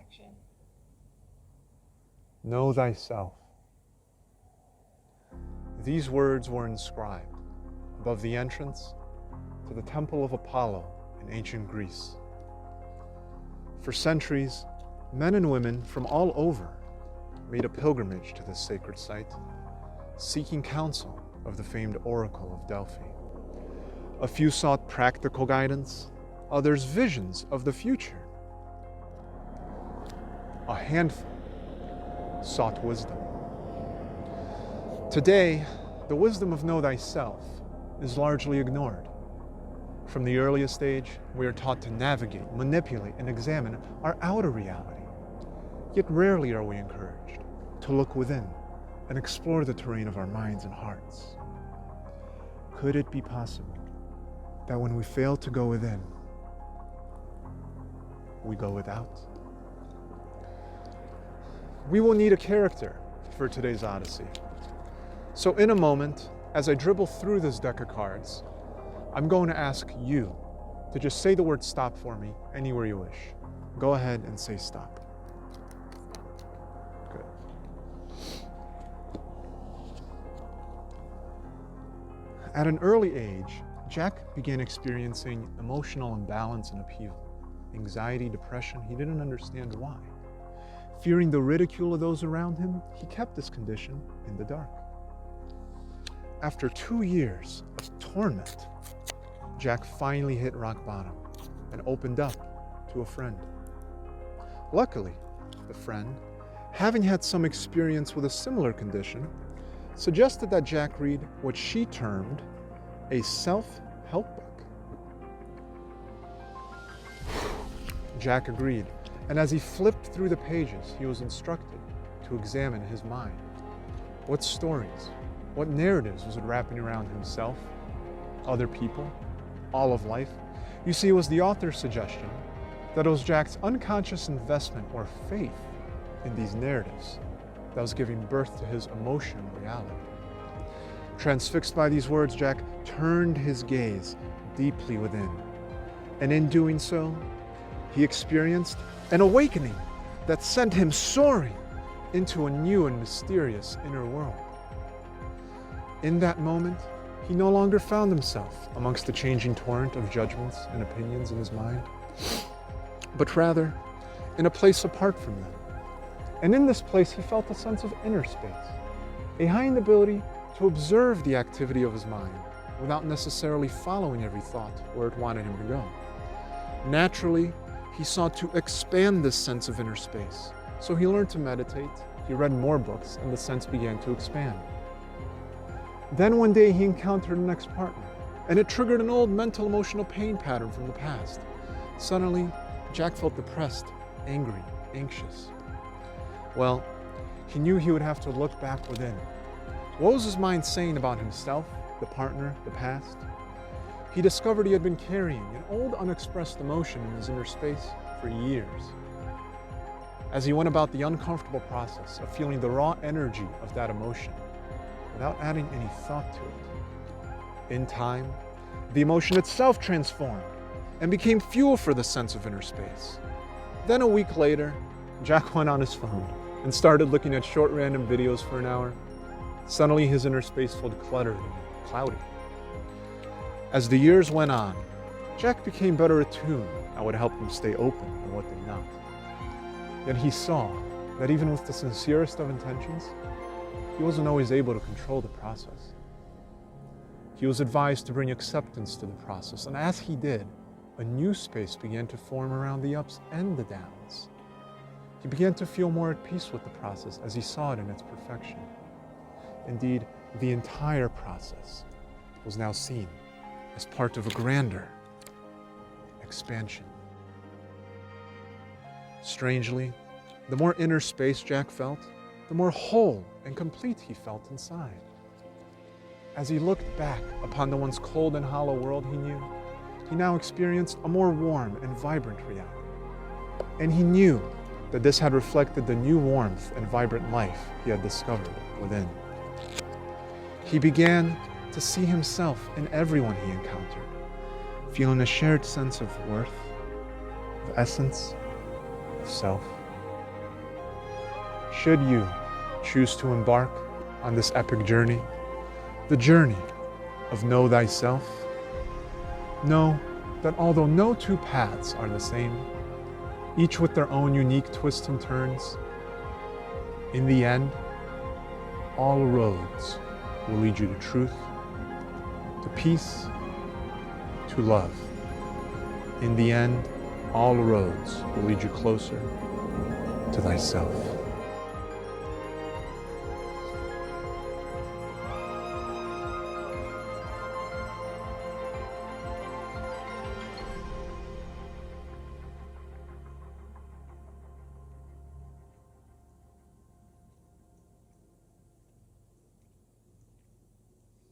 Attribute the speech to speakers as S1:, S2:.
S1: action.
S2: Know thyself. These words were inscribed above the entrance to the Temple of Apollo in ancient Greece. For centuries, men and women from all over made a pilgrimage to this sacred site, seeking counsel of the famed Oracle of Delphi. A few sought practical guidance, others visions of the future. A handful sought wisdom. Today, the wisdom of know thyself is largely ignored. From the earliest age, we are taught to navigate, manipulate, and examine our outer reality. Yet rarely are we encouraged to look within and explore the terrain of our minds and hearts. Could it be possible that when we fail to go within, we go without? We will need a character for today's Odyssey. So in a moment, as I dribble through this deck of cards, I'm going to ask you to just say the word stop for me anywhere you wish. Go ahead and say stop. Good. At an early age, Jack began experiencing emotional imbalance and upheaval. Anxiety, depression, he didn't understand why. Fearing the ridicule of those around him, he kept this condition in the dark. After 2 years of torment, Jack finally hit rock bottom and opened up to a friend. Luckily, the friend, having had some experience with a similar condition, suggested that Jack read what she termed a self-help book. Jack agreed, and as he flipped through the pages, he was instructed to examine his mind. What stories, what narratives was it wrapping around himself, other people, all of life? You see, it was the author's suggestion that it was Jack's unconscious investment or faith in these narratives that was giving birth to his emotional reality. Transfixed by these words, Jack turned his gaze deeply within, and in doing so, he experienced an awakening that sent him soaring into a new and mysterious inner world. In that moment, he no longer found himself amongst the changing torrent of judgments and opinions in his mind, but rather in a place apart from them. And in this place, he felt a sense of inner space, a heightened ability to observe the activity of his mind without necessarily following every thought where it wanted him to go. Naturally, he sought to expand this sense of inner space, so he learned to meditate, he read more books, and the sense began to expand. Then one day he encountered an ex-partner, and it triggered an old mental emotional pain pattern from the past. Suddenly, Jack felt depressed, angry, anxious. Well, he knew he would have to look back within. What was his mind saying about himself, the partner, the past? He discovered he had been carrying an old unexpressed emotion in his inner space for years. As he went about the uncomfortable process of feeling the raw energy of that emotion, without adding any thought to it, in time, the emotion itself transformed and became fuel for the sense of inner space. Then a week later, Jack went on his phone and started looking at short random videos for an hour. Suddenly his inner space felt cluttered and cloudy. As the years went on, Jack became better attuned at what helped him stay open and what did not. Yet he saw that even with the sincerest of intentions, he wasn't always able to control the process. He was advised to bring acceptance to the process, and as he did, a new space began to form around the ups and the downs. He began to feel more at peace with the process as he saw it in its perfection. Indeed, the entire process was now seen as part of a grander expansion. Strangely, the more inner space Jack felt, the more whole and complete he felt inside. As he looked back upon the once cold and hollow world he knew, he now experienced a more warm and vibrant reality. And he knew that this had reflected the new warmth and vibrant life he had discovered within. He began to see himself in everyone he encountered, feeling a shared sense of worth, of essence, of self. should you choose to embark on this epic journey, the journey of know thyself, know that although no two paths are the same, each with their own unique twists and turns, in the end, all roads will lead you to truth, to peace, to love. In the end, all roads will lead you closer to thyself.